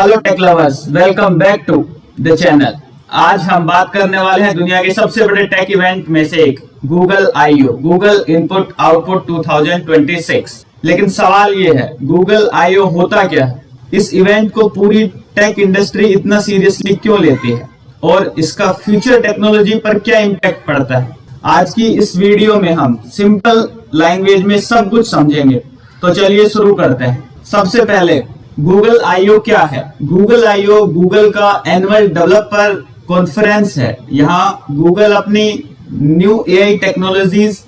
Hello tech lovers, welcome back to the channel. आज हम बात करने वाले हैं दुनिया के सबसे बड़े टेक इवेंट में से एक, Google I/O, Google input output 2026। लेकिन सवाल ये है, गूगल I/O होता क्या है? इस इवेंट को पूरी टेक इंडस्ट्री इतना सीरियसली क्यों लेती है और इसका फ्यूचर टेक्नोलॉजी पर क्या इम्पैक्ट पड़ता है? आज की इस वीडियो में हम सिंपल लैंग्वेज में सब कुछ समझेंगे। तो चलिए शुरू करते हैं। सबसे पहले गूगल I/O क्या है? गूगल I/O गूगल का एनुअल डेवलपर कॉन्फ्रेंस है। यहाँ गूगल अपनी new AI technologies,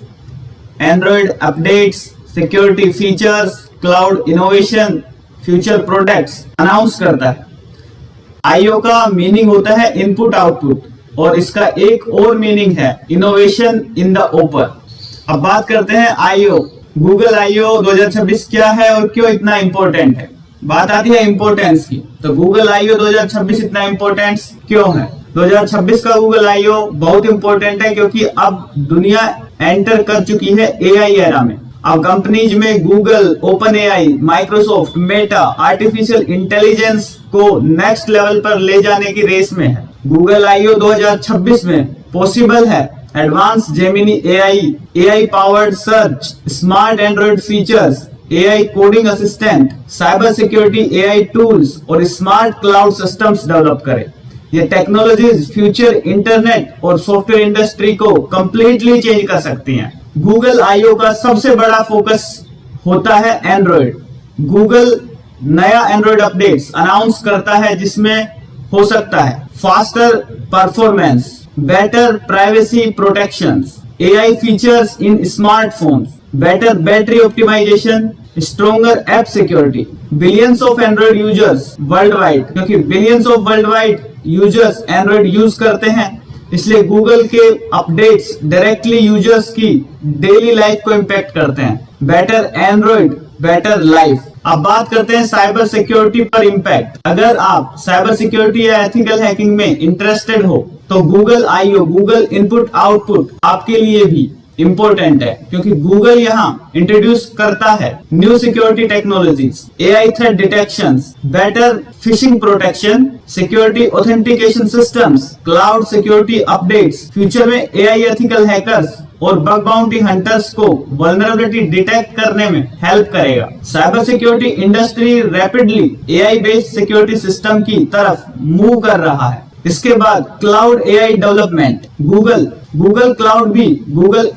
Android updates, security features, cloud innovation, future products announce करता है। I/O का मीनिंग होता है इनपुट आउटपुट और इसका एक और मीनिंग है इनोवेशन इन द ओपन। अब बात करते हैं I/O। गूगल I/O 2026 क्या है और क्यों इतना इंपॉर्टेंट है? बात आती है इंपोर्टेंस की, तो गूगल I/O 2026 इतना इंपॉर्टेंट क्यों है? 2026 का गूगल I/O बहुत इंपॉर्टेंट है क्योंकि अब दुनिया एंटर कर चुकी है AI एरा में। अब कंपनीज में Google, open AI, Microsoft, Meta artificial intelligence को नेक्स्ट लेवल पर ले जाने की रेस में है। गूगल I/O 2026 में पॉसिबल है advance Gemini AI powered search, smart Android features, AI coding assistant, cyber security AI tools और स्मार्ट क्लाउड सिस्टम्स डेवलप करे। ये टेक्नोलॉजीज फ्यूचर इंटरनेट और सॉफ्टवेयर इंडस्ट्री को कंप्लीटली चेंज कर सकती हैं। गूगल I/O का सबसे बड़ा फोकस होता है एंड्रॉइड। गूगल नया एंड्रॉइड अपडेट्स अनाउंस करता है जिसमें हो सकता है faster performance, better privacy protections, AI features in smartphones, better battery optimization, stronger app security, billions of Android users worldwide, क्योंकि billions of worldwide users Android use करते हैं, इसलिए गूगल के अपडेट्स डायरेक्टली यूजर्स की डेली लाइफ को impact करते हैं। Better Android, better life. अब बात करते हैं साइबर सिक्योरिटी पर इम्पैक्ट। अगर आप साइबर सिक्योरिटी या एथिकल हैकिंग में इंटरेस्टेड हो तो Google I/O, Google input output आपके लिए भी इंपॉर्टेंट है, क्योंकि गूगल यहाँ इंट्रोड्यूस करता है new security technologies, AI threat detection, better fishing protection, security authentication systems, cloud security updates. Future में AI एथिकल हैकर्स और बग बाउंटी हंटर्स को वल्नरेबिलिटी डिटेक्ट करने में हेल्प करेगा। Cyber security industry rapidly AI based security system की तरफ move कर रहा है। इसके बाद cloud AI development. Google cloud भी गूगल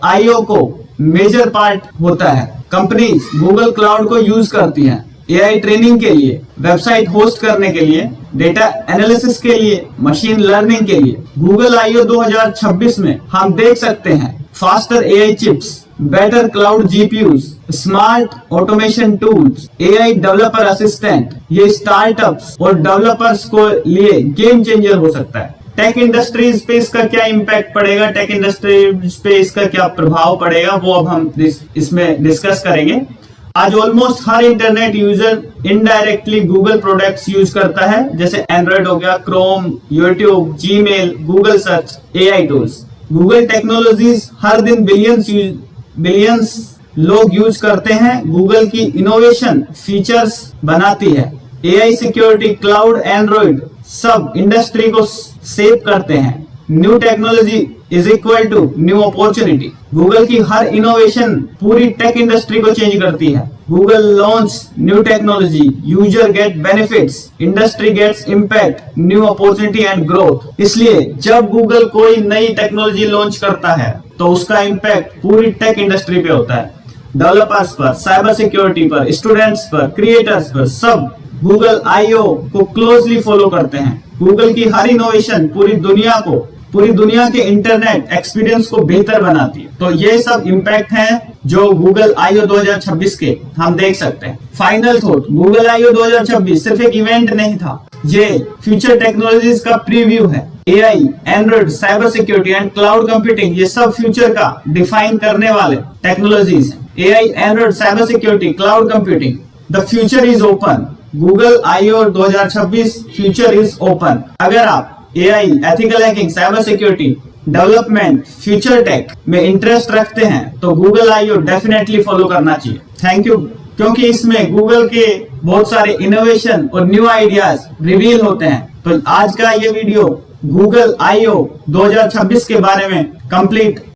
I/O को मेजर पार्ट होता है। कंपनीज गूगल क्लाउड को यूज करती हैं AI ट्रेनिंग के लिए, वेबसाइट होस्ट करने के लिए, डेटा एनालिसिस के लिए, मशीन लर्निंग के लिए। गूगल I/O 2026 में हम देख सकते हैं faster AI chips, better cloud GPUs, smart automation tools, AI developer assistant. ये स्टार्टअप्स और डेवलपर्स को लिए गेम चेंजर हो सकता है। टेक इंडस्ट्रीज पे इसका क्या इम्पैक्ट पड़ेगा, टेक इंडस्ट्रीज पे इसका क्या प्रभाव पड़ेगा, वो अब हम इसमें डिस्कस करेंगे। आज ऑलमोस्ट हर internet user indirectly Google products use करता है, जैसे एंड्रॉइड हो गया, Chrome, YouTube, Gmail, Google search, AI tools. Google technologies हर दिन बिलियंस लोग यूज करते हैं। गूगल की इनोवेशन फीचर्स बनाती है। AI सिक्योरिटी, क्लाउड, एंड्रॉइड सब इंडस्ट्री को सेव करते हैं। New technology is equal to new opportunity. Google की हर इनोवेशन पूरी टेक इंडस्ट्री को चेंज करती है। Google launch new technology, user get benefits, industry gets impact, new opportunity and growth. इसलिए जब गूगल कोई नई टेक्नोलॉजी लॉन्च करता है तो उसका इम्पैक्ट पूरी टेक इंडस्ट्री पे होता है। डेवलपर्स पर, साइबर सिक्योरिटी पर, स्टूडेंट्स पर, क्रिएटर्स पर, सब गूगल I/O को क्लोजली फॉलो करते हैं। गूगल की हर इनोवेशन पूरी दुनिया के इंटरनेट एक्सपीरियंस को बेहतर बनाती है। तो ये सब इम्पैक्ट हैं जो गूगल I/O 2026 के हम देख सकते हैं। फाइनल थॉट, गूगल I/O 2026 सिर्फ एक इवेंट नहीं था, ये फ्यूचर टेक्नोलॉजीज का प्रीव्यू है। AI, Android, cyber security and cloud computing, ये सब फ्यूचर का डिफाइन करने वाले टेक्नोलॉजीज हैं। AI, Android, cyber security, cloud computing, the future is open. Google I/O 2026 future is open. अगर आप AI, ethical hacking, cyber security, development, future tech में interest रखते हैं तो गूगल I/O डेफिनेटली फॉलो करना चाहिए। थैंक यू, क्योंकि इसमें गूगल के बहुत सारे इनोवेशन और न्यू आइडियाज रिवील होते हैं। तो आज का ये वीडियो गूगल I/O 2026 के बारे में कंप्लीट